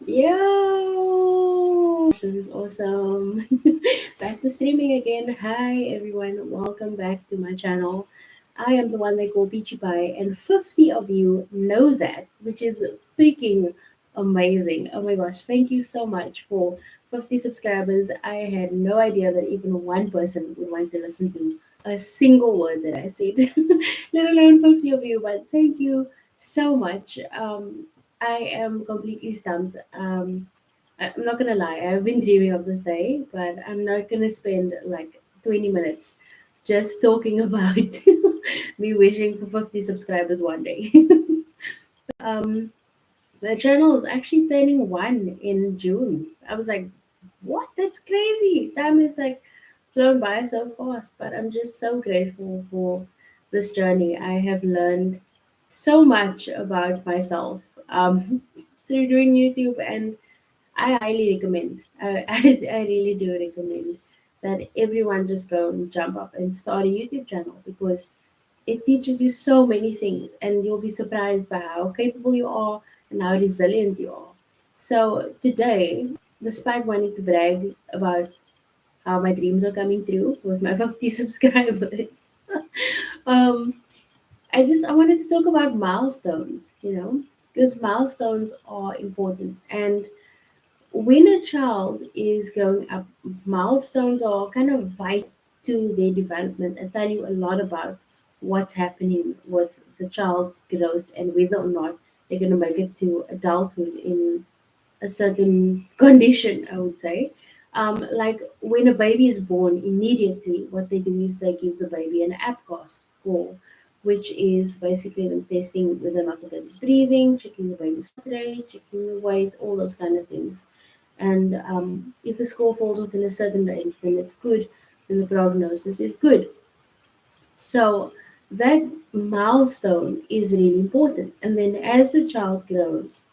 Yo, this is awesome. Back to streaming again. Hi everyone, welcome back to my channel. I am the one they call Peachy Pie, and 50 of you know that, which is freaking amazing. Oh my gosh, thank you so much for 50 subscribers. I had no idea that even one person would want to listen to a single word that I said, let alone 50 of you, but thank you so much. I am completely stumped. I'm not gonna lie, I've been dreaming of this day, but I'm not gonna spend like 20 minutes just talking about me wishing for 50 subscribers one day. um, the channel is actually turning one in June. I was like, what? That's crazy. Time is like flown by so fast, but I'm just so grateful for this journey. I have learned so much about myself through doing YouTube, and I highly recommend. I really do recommend that everyone just go and jump up and start a YouTube channel because it teaches you so many things, and you'll be surprised by how capable you are and how resilient you are. So today, despite wanting to brag about how my dreams are coming true with my 50 subscribers, um, I wanted to talk about milestones. Because milestones are important, and when a child is growing up, milestones are kind of vital to their development and tell you a lot about what's happening with the child's growth and whether or not they're going to make it to adulthood in a certain condition, I would say. Like when a baby is born, immediately what they do is they give the baby an APGAR score, which is basically them testing whether or not the baby's breathing, checking the baby's heart rate, checking the weight, all those kind of things. And if the score falls within a certain range, then it's good, then the prognosis is good. So that milestone is really important. And then as the child grows,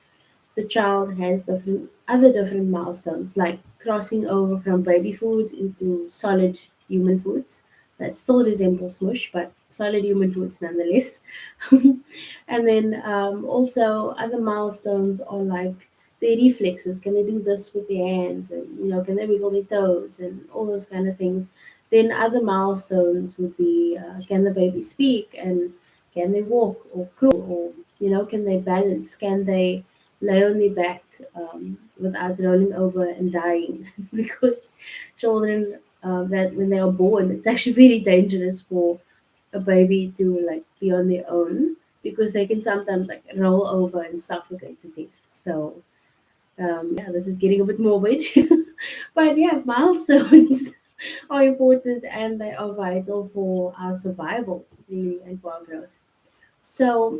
the child has different milestones like crossing over from baby foods into solid human foods that still resemble smush but solid human foods nonetheless. And then also other milestones are like their reflexes. Can they do this with their hands, and can they wiggle their toes and all those kind of things. Then other milestones would be can the baby speak, and can they walk or crawl, or can they balance, can they lay on their back without rolling over and dying. Because children, that when they are born, it's actually very dangerous for a baby to like be on their own because they can sometimes like roll over and suffocate to death. So yeah, this is getting a bit morbid, but yeah, milestones are important and they are vital for our survival, really, and for our growth. So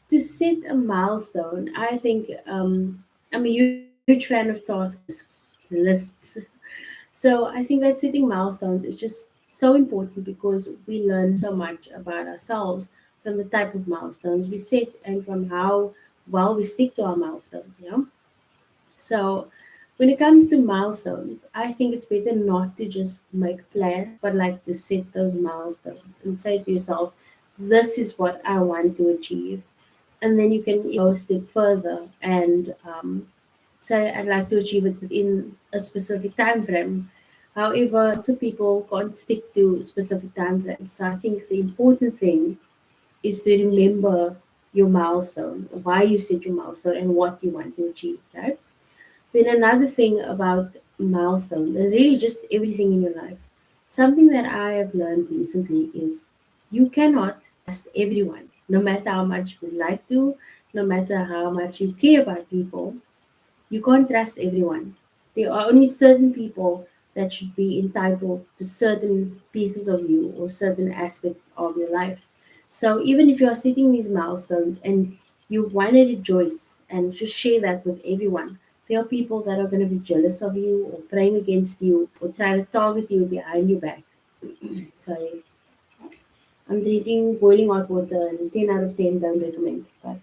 to set a milestone, I think I'm a huge fan of task lists. So I think that setting milestones is just so important because we learn so much about ourselves from the type of milestones we set and from how well we stick to our milestones. So when it comes to milestones, I think it's better not to just make plans, but like to set those milestones and say to yourself, this is what I want to achieve. And then you can go a step further and say I'd like to achieve it within a specific time frame. However, lots of people can't stick to specific time frames. So I think the important thing is to remember your milestone, why you set your milestone, and what you want to achieve. Right. Then another thing about milestones, and really just everything in your life, something that I have learned recently is you cannot trust everyone, no matter how much you like to, no matter how much you care about people. You can't trust everyone. There are only certain people that should be entitled to certain pieces of you or certain aspects of your life. So even if you are setting these milestones and you want to rejoice and just share that with everyone, there are people that are going to be jealous of you or praying against you or trying to target you behind your back. Sorry, I'm drinking boiling hot water and 10 out of 10 don't recommend, but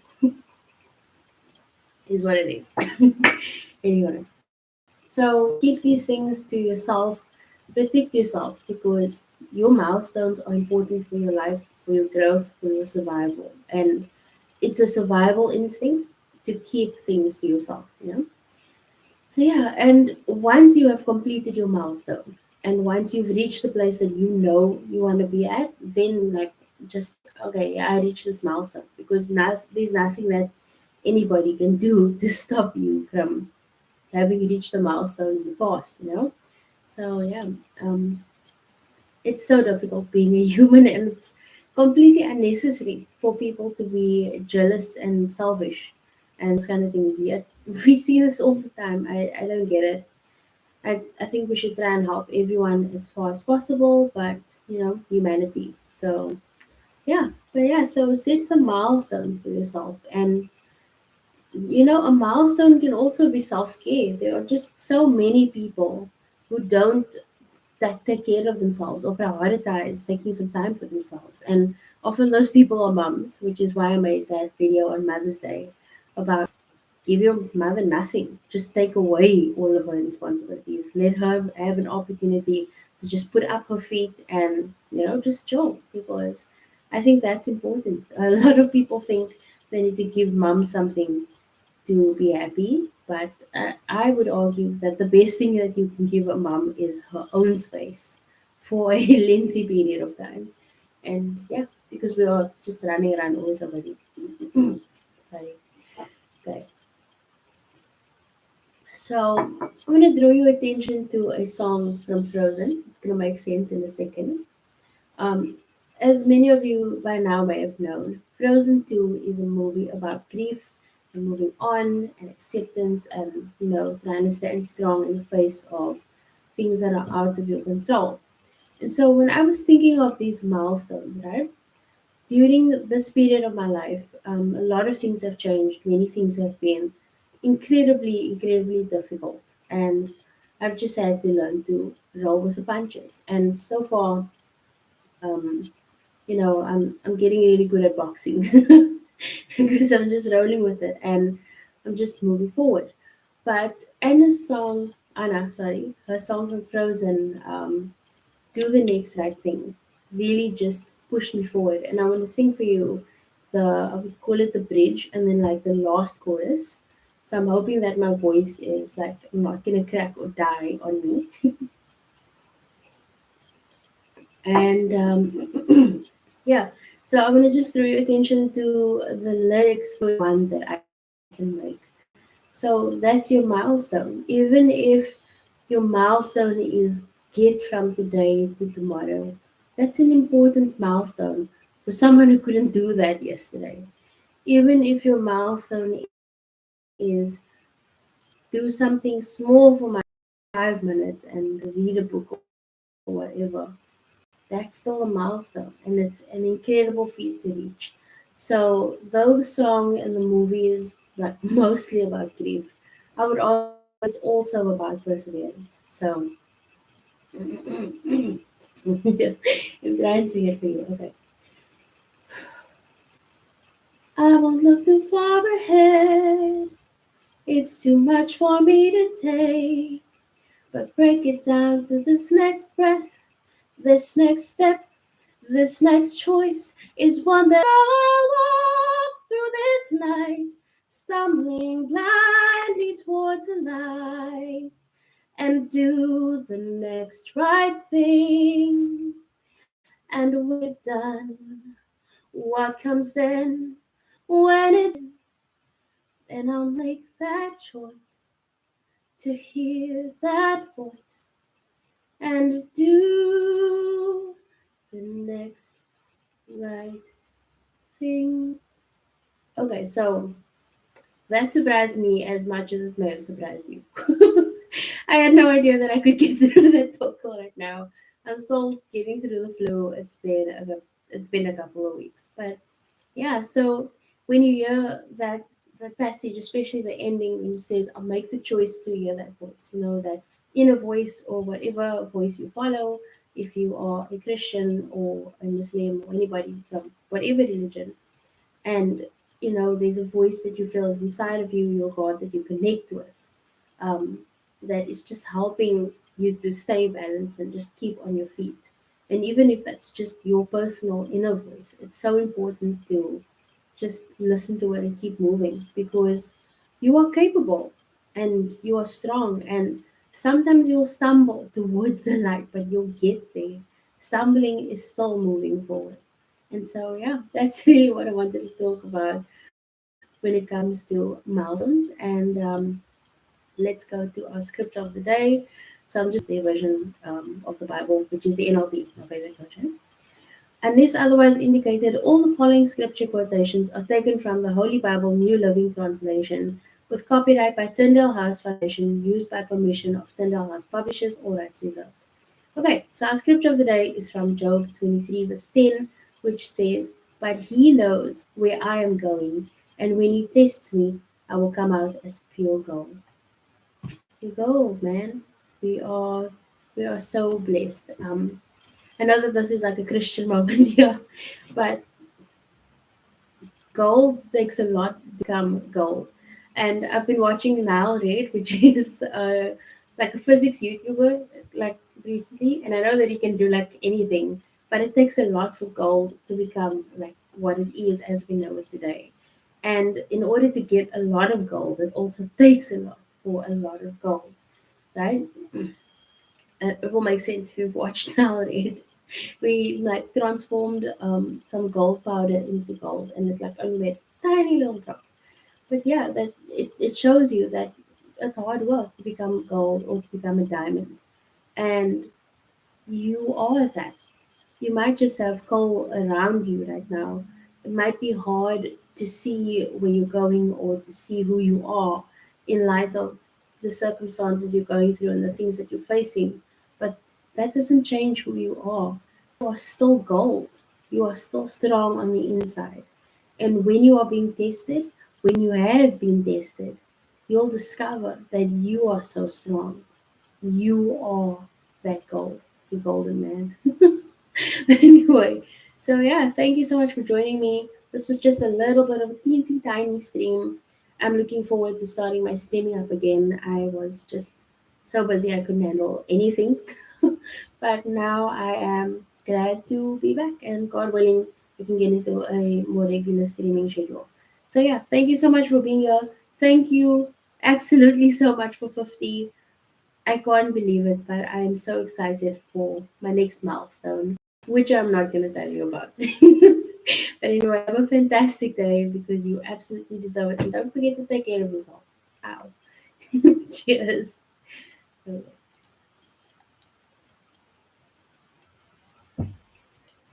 is what it is. Anyway. So keep these things to yourself, protect yourself because your milestones are important for your life, for your growth, for your survival. And it's a survival instinct to keep things to yourself. So yeah, and once you have completed your milestone, and once you've reached the place that you know you want to be at, then like just okay, yeah, I reached this milestone because now there's nothing that anybody can do to stop you from having reached the milestone in the past. So yeah, um, it's so difficult being a human, and it's completely unnecessary for people to be jealous and selfish and those kind of things. Yet we see this all the time. I don't get it. I think we should try and help everyone as far as possible, but humanity. So yeah, but yeah, so set some milestone for yourself, and a milestone can also be self care. There are just so many people who don't that take care of themselves or prioritize taking some time for themselves. And often those people are mums, which is why I made that video on Mother's Day about give your mother nothing. Just take away all of her responsibilities. Let her have an opportunity to just put up her feet and, just chill. Because I think that's important. A lot of people think they need to give mom something to be happy. But I would argue that the best thing that you can give a mom is her own space for a lengthy period of time. And yeah, because we are just running around always so busy. Sorry. Okay. So I'm gonna draw your attention to a song from Frozen. It's gonna make sense in a second. Um, as many of you by now may have known, Frozen 2 is a movie about grief and moving on and acceptance and, trying to stand strong in the face of things that are out of your control. And so when I was thinking of these milestones, right, during this period of my life, a lot of things have changed. Many things have been incredibly, incredibly difficult. And I've just had to learn to roll with the punches. And so far, um, I'm getting really good at boxing because I'm just rolling with it and I'm just moving forward. But Anna, sorry, her song from Frozen, "Do the Next Right Thing," really just pushed me forward. And I want to sing for you I would call it the bridge, and then like the last chorus. So I'm hoping that my voice is like not gonna crack or die on me. And yeah, so I'm gonna just throw your attention to the lyrics for one that I can make. So that's your milestone. Even if your milestone is get from today to tomorrow, that's an important milestone for someone who couldn't do that yesterday. Even if your milestone is do something small for my 5 minutes and read a book or whatever, that's still a milestone and it's an incredible feat to reach. So though the song and the movie is like mostly about grief, I would argue it's also about perseverance. So if I sing it for you, okay. I won't look too far ahead. It's too much for me to take. But break it down to this next breath, this next step, this next choice is one that I will walk through this night, stumbling blindly towards the light, and do the next right thing. And when it's done, what comes then? When it's then I'll make that choice to hear that voice and do the next right thing. Okay, so that surprised me as much as it may have surprised you. I had no idea that I could get through that book right now. I'm still getting through the flu. It's been a couple of weeks, but yeah. So when you hear that passage, especially the ending, when it says, "I'll make the choice to hear that voice," that inner voice or whatever voice you follow. If you are a Christian or a Muslim or anybody from whatever religion, and there's a voice that you feel is inside of you, your God that you connect with, um, that is just helping you to stay balanced and just keep on your feet. And even if that's just your personal inner voice, it's so important to just listen to it and keep moving, because You are capable and you are strong, and sometimes you'll stumble towards the light, but you'll get there. Stumbling is still moving forward. And so, yeah, that's really what I wanted to talk about when it comes to milestones. And let's go to our scripture of the day. So I'm just their version of the Bible, which is the NLT, my favorite version. Unless otherwise indicated, all the following scripture quotations are taken from the Holy Bible New Living Translation, with copyright by Tyndale House Foundation, used by permission of Tyndale House Publishers, all rights reserved. Okay, so our scripture of the day is from Job 23, verse 10, which says, "But he knows where I am going, and when he tests me, I will come out as pure gold." You go, man. We are we are so blessed. I know that this is like a Christian moment here, but gold takes a lot to become gold. And I've been watching Nile Red, which is like a physics YouTuber, like recently, and I know that he can do like anything, but it takes a lot for gold to become like what it is as we know it today. And in order to get a lot of gold, it also takes a lot for a lot of gold, right? It will make sense if you've watched Nile Red. We like transformed some gold powder into gold, and it like only made a tiny little drop. But yeah, that it shows you that it's hard work to become gold or to become a diamond, and you are that. You might just have coal around you right now. It might be hard to see where you're going or to see who you are in light of the circumstances you're going through and the things that you're facing. But that doesn't change who you are. You are still gold. You are still strong on the inside. And when you are being tested, when you have been tested, you'll discover that you are so strong. You are that gold, the golden man. Anyway, so yeah, thank you so much for joining me. This was just a little bit of a teensy tiny stream. I'm looking forward to starting my streaming up again. I was just so busy I couldn't handle anything. But now I am glad to be back, and God willing, we can get into a more regular streaming schedule. So yeah, thank you so much for being here. Thank you absolutely so much for 50. I can't believe it, but I am so excited for my next milestone, which I'm not going to tell you about. But anyway, have a fantastic day because you absolutely deserve it. And don't forget to take care of yourself. Ow. Cheers.